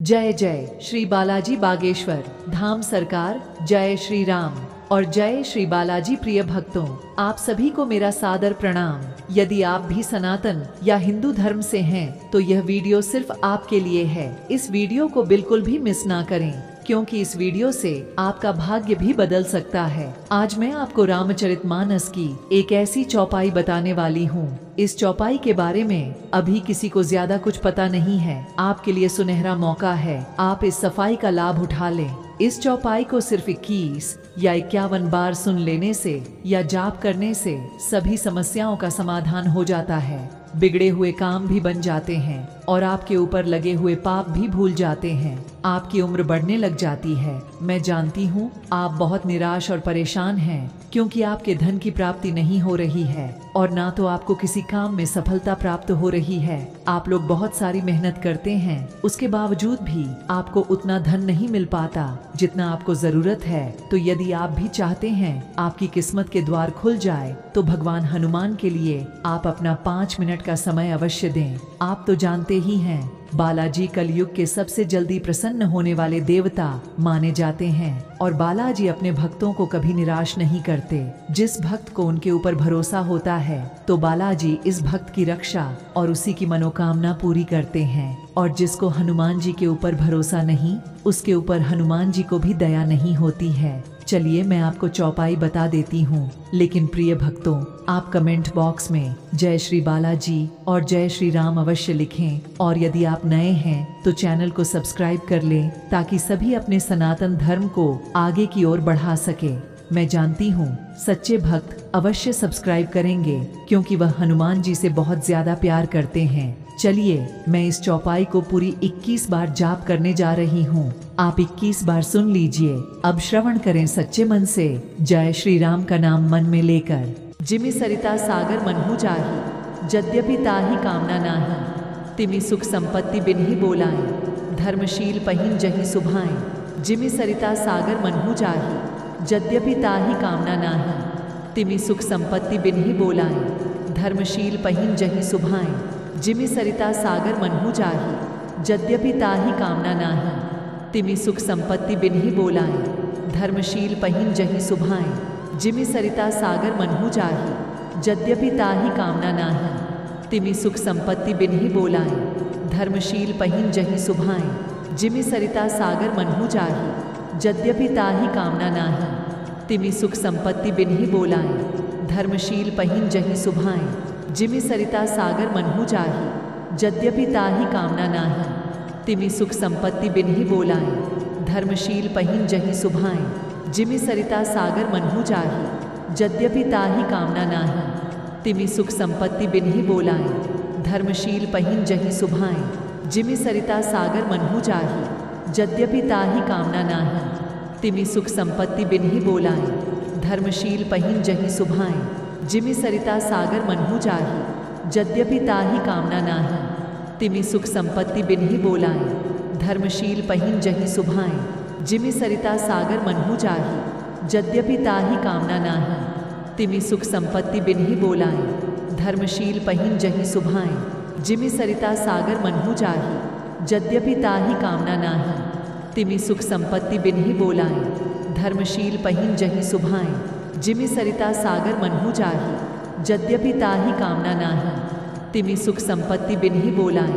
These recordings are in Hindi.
जय जय श्री बालाजी बागेश्वर धाम सरकार, जय श्री राम और जय श्री बालाजी। प्रिय भक्तों, आप सभी को मेरा सादर प्रणाम। यदि आप भी सनातन या हिंदू धर्म से हैं, तो यह वीडियो सिर्फ आपके लिए है। इस वीडियो को बिल्कुल भी मिस ना करें, क्योंकि इस वीडियो से आपका भाग्य भी बदल सकता है। आज मैं आपको रामचरितमानस की एक ऐसी चौपाई बताने वाली हूँ। इस चौपाई के बारे में अभी किसी को ज्यादा कुछ पता नहीं है। आपके लिए सुनहरा मौका है, आप इस सफाई का लाभ उठा लें। इस चौपाई को सिर्फ 21 या 51 बार सुन लेने से या जाप करने से सभी समस्याओं का समाधान हो जाता है। बिगड़े हुए काम भी बन जाते हैं और आपके ऊपर लगे हुए पाप भी भूल जाते हैं। आपकी उम्र बढ़ने लग जाती है। मैं जानती हूँ आप बहुत निराश और परेशान हैं, क्योंकि आपके धन की प्राप्ति नहीं हो रही है और ना तो आपको किसी काम में सफलता प्राप्त हो रही है। आप लोग बहुत सारी मेहनत करते हैं, उसके बावजूद भी आपको उतना धन नहीं मिल पाता जितना आपको जरूरत है। तो यदि आप भी चाहते हैं आपकी किस्मत के द्वार खुल जाए, तो भगवान हनुमान के लिए आप अपना 5 मिनट का समय अवश्य दें। आप तो जानते ही हैं, बालाजी कलयुग के सबसे जल्दी प्रसन्न होने वाले देवता माने जाते हैं और बालाजी अपने भक्तों को कभी निराश नहीं करते। जिस भक्त को उनके ऊपर भरोसा होता है, तो बालाजी इस भक्त की रक्षा और उसी की मनोकामना पूरी करते हैं। और जिसको हनुमान जी के ऊपर भरोसा नहीं, उसके ऊपर हनुमान जी को भी दया नहीं होती है। चलिए मैं आपको चौपाई बता देती हूँ, लेकिन प्रिय भक्तों, आप कमेंट बॉक्स में जय श्री बालाजी और जय श्री राम अवश्य लिखें। और यदि आप नए हैं तो चैनल को सब्सक्राइब कर लें, ताकि सभी अपने सनातन धर्म को आगे की ओर बढ़ा सके। मैं जानती हूँ सच्चे भक्त अवश्य सब्सक्राइब करेंगे, क्योंकि वह हनुमान जी से बहुत ज्यादा प्यार करते हैं। चलिए मैं इस चौपाई को पूरी 21 बार जाप करने जा रही हूँ। आप 21 बार सुन लीजिए। अब श्रवण करें सच्चे मन से, जय श्री राम का नाम मन में लेकर। जिमि सरिता सागर मनहु जाहि, यद्यपि ताहि कामना नाही। तिमि सुख संपत्ति बिन्हि बोलाएं, धर्मशील पहिन जहि सुभाएं। जिमि सरिता सागर मनहु जाहि, यद्यपि ताहि कामना नाही। तिमि सुख संपत्ति बिन्हि बोलाएं, धर्मशील पहिन जहि सुभाएं। जिमि सरिता सागर मनहु जाहि, यद्यपि ताहि कामना नाही। तिमि सुख संपत्ति बिन्हि बोलाएं, धर्मशील पहिन जहि सुभाएं। जिमि सरिता सागर मनहु जाहि, यद्यपि ताहि कामना नाही। तिमि सुख संपत्ति बिन्हि बोलाएं, धर्मशील पहिन जहि सुभाएं। जिमि सरिता सागर मनहु जाहि, यद्यपि ताहि कामना नाही। तिमि सुख संपत्ति बिन्हि बोलाएं, धर्मशील पहिन जहि सुभाएं। जिमि सरिता सागर मनहु जाहि, यद्यपि ताहि कामना नाही। तिमि सुख संपत्ति बिन्हि बोलाएं, धर्मशील पहिन जहि सुभाएं। जिमि सरिता सागर मनहु जाहि, यद्यपि ताहि कामना नाही। तिमि सुख संपत्ति बिन्हि बोलाएं, धर्मशील पहिन जहि सुभाएं। जिमि सरिता सागर मनहु जाहि, यद्यपि ताहि कामना नाही। तिमि सुख संपत्ति बिन्हि बोलाएं, धर्मशील पहिन जहि सुभाएं। जिमि सरिता सागर मनहु जाहि, यद्यपि ताहि कामना नाही। तिमि सुख संपत्ति बिन्हि बोलाएं, धर्मशील पहिन जहि सुभाएं। जिमि सरिता सागर मनहु जाहि, यद्यपि ताहि कामना नाही। तिमि सुख संपत्ति बिन्हि बोलाएं, धर्मशील पहिन जहि सुभाएं। जिमि सरिता सागर मनहु जाहि, यद्यपि ताहि कामना नाही। तिमि सुख संपत्ति बिन्हि बोलाएं, धर्मशील पहिन जहि सुभाएं। जिमि सरिता सागर मनहु जाहि, यद्यपि ताहि कामना नाही। तिमि सुख संपत्ति बिन्हि बोलाएं,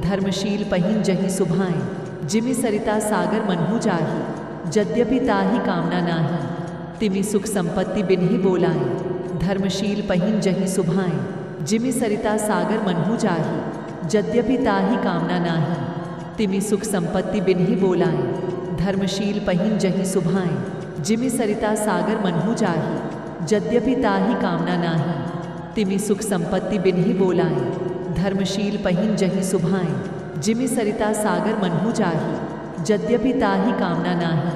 धर्मशील पहिन जहि सुभाएं। जिमि सरिता सागर मनहु जाहि, यद्यपि ताहि कामना नाही। तिमि सुख संपत्ति बिन्हि बोलाएं, धर्मशील पहिन जहि सुभाएं। जिमि सरिता सागर मनहु जाहि, यद्यपि ताहि कामना नाही। तिमि सुख संपत्ति बिन्हि बोलाएं, धर्मशील पहिन जहि सुभाएं। जिमि सरिता सागर मनहु जाहि, यद्यपि ताहि कामना नाही। तिमि सुख संपत्ति बिन्हि बोलाएं, धर्मशील पहिन जहि सुभाएं। जिमि सरिता सागर मनहु जाहि, यद्यपि ताहि कामना नाही।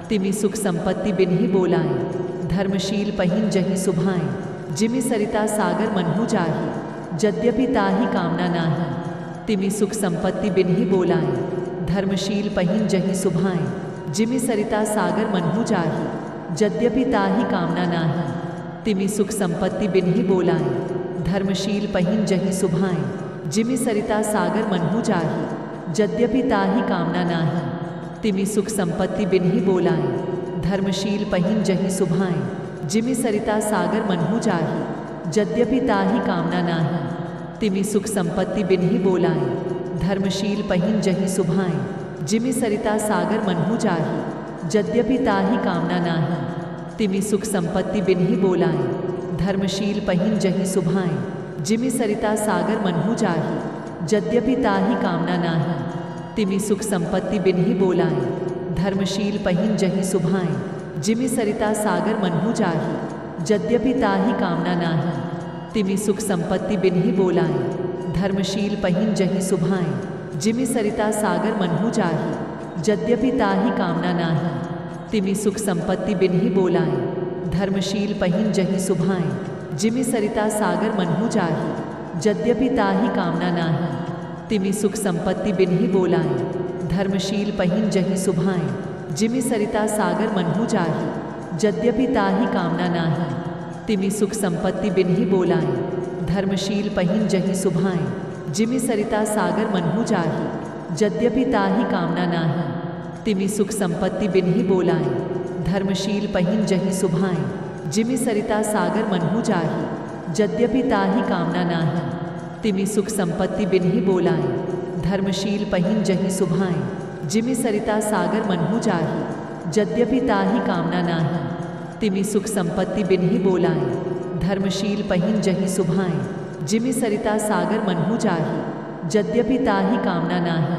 तिमि सुख संपत्ति बिन्हि बोलाएं, धर्मशील पहिन जहि सुभाएं। जिमि सरिता सागर मनहु जाहि, यद्यपि ताहि कामना नाही। तिमि सुख संपत्ति बिन्हि बोलाएं, धर्मशील पहिन जहि सुभाएं। जिमि सरिता सागर मनहु जाहि, यद्यपि ताहि कामना नाही। तिमि सुख संपत्ति बिन्हि बोलाएं, धर्मशील पहिन जहि सुभाएं। जिमि सरिता सागर मनहु जाहि, यद्यपि ताही कामना नाही। तिमि सुख संपत्ति बिन्ही बोलाएं, धर्मशील पहिन जही सुभाएं। जिमि सरिता सागर मनहु जाही, यद्यपि ताही कामना नाही। तिमि सुख संपत्ति बिन्ही बोलाएं, धर्मशील पहिन जही सुभाएं। जिमि सरिता सागर मनहु जाही, यद्यपि ताही कामना नाही। तिमि सुख संपत्ति बिन्ही बोलाएं, धर्मशील पहिन जही सुभाएं। जिमि सरिता सागर मनहु जाही, यद्यपि ताही कामना नाही। तिमि सुख संपत्ति बिन्ही बोलाएं, धर्मशील पहिन जही सुभाएं। जिमि सरिता सागर मनहु जाही, यद्यपि ताही कामना नाही। तिमि सुख संपत्ति बिन्ही बोलाएं, धर्मशील पहिन जही सुभाएं। जिमि सरिता सागर मनहु जाही, यद्यपि ताही कामना नाही। तिमि सुख संपत्ति बिन्ही बोलाएं, धर्मशील पहिन जही सुभाएं। जिमि सरिता सागर मनहु जाही, यद्यपि ताही कामना नाही। तिमि सुख संपत्ति बिन्ही बोलाएं, धर्मशील पहिन जही सुभाएं। जिमि सरिता सागर मनहु जाही, यद्यपि ताही कामना नाही। तिमि सुख संपत्ति बिन्ही बोलाएं, धर्मशील पहिन जही सुभाएं। जिमि सरिता सागर मनहु जाही, यद्यपि ताही कामना नाही। तिमि सुख संपत्ति बिन्ही बोलाएं, धर्मशील पहिन जही सुभाएं। जिमि सरिता सागर मनहु जाही, यद्यपि ताही कामना नाही। तिमि सुख संपत्ति बिन्ही बोलाएं, धर्मशील पहिन जही सुभाएं। जिमि सरिता सागर मनहु जाही, यद्यपि ताही कामना नाही। तिमि सुख संपत्ति बिन्ही बोलाएं, धर्मशील पहिन जही सुभाएं। जिमि सरिता सागर मनहु जाही, यद्यपि ताही कामना नाही।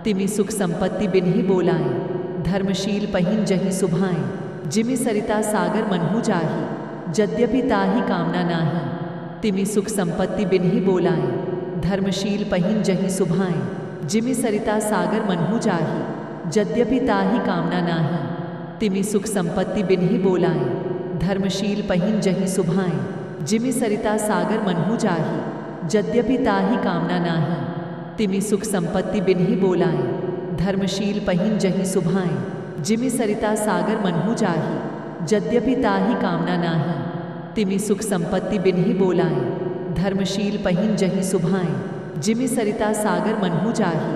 तिमि सुख संपत्ति बिन्ही बोलाएं, धर्मशील पहिन जही सुभाएं। जिमि सरिता सागर मनहु जाही, यद्यपि ताही कामना नाही। तिमि सुख संपत्ति बिन्ही बोलाएं, धर्मशील पहिन जही सुभाएं। जिमि सरिता सागर मनहु जाही, यद्यपि ताही कामना नाही। तिमि सुख संपत्ति बिन्ही बोलाएं, धर्मशील पहिन जही सुभाएं। जिमि सरिता सागर मनहु जाही, यद्यपि ताही कामना नाही। तिमि सुख संपत्ति बिन्ही बोलाएं, धर्मशील पहिन जही सुभाएं। जिमि सरिता सागर मनहु जाही, यद्यपि ताही कामना नाही। तिमि सुख संपत्ति बिन्ही बोलाएं, धर्मशील पहिन जही सुभाएं। जिमि सरिता सागर मनहु जाही,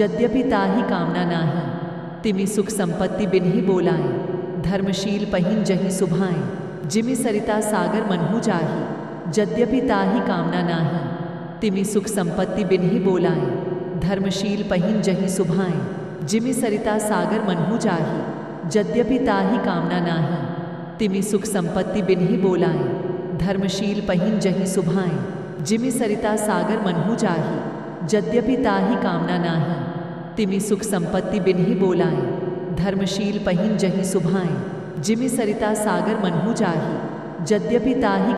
यद्यपि ताही कामना नाही। तिमि सुख संपत्ति बिन्ही बोलाएं, धर्मशील पहिन जही सुभाएं। जिमि सरिता सागर मनहु जाही, यद्यपि ताही कामना नाही। तिमि सुख संपत्ति बिन्ही बोलाएं, धर्मशील पहिन जही सुभाएं। जिमि सरिता सागर मनहु जाही, यद्यपि ताही कामना नाही। तिमि सुख संपत्ति बिन्ही बोलाएं, धर्मशील पहिन जही सुभाएं। जिमि सरिता सागर मनहु जाही, यद्यपि ताही कामना नाही। तिमि सुख संपत्ति बिन्ही बोलाएं, धर्मशील पहिन जही सुभाएं। जिमि सरिता सागर मनहु जाही, यद्यपि ताही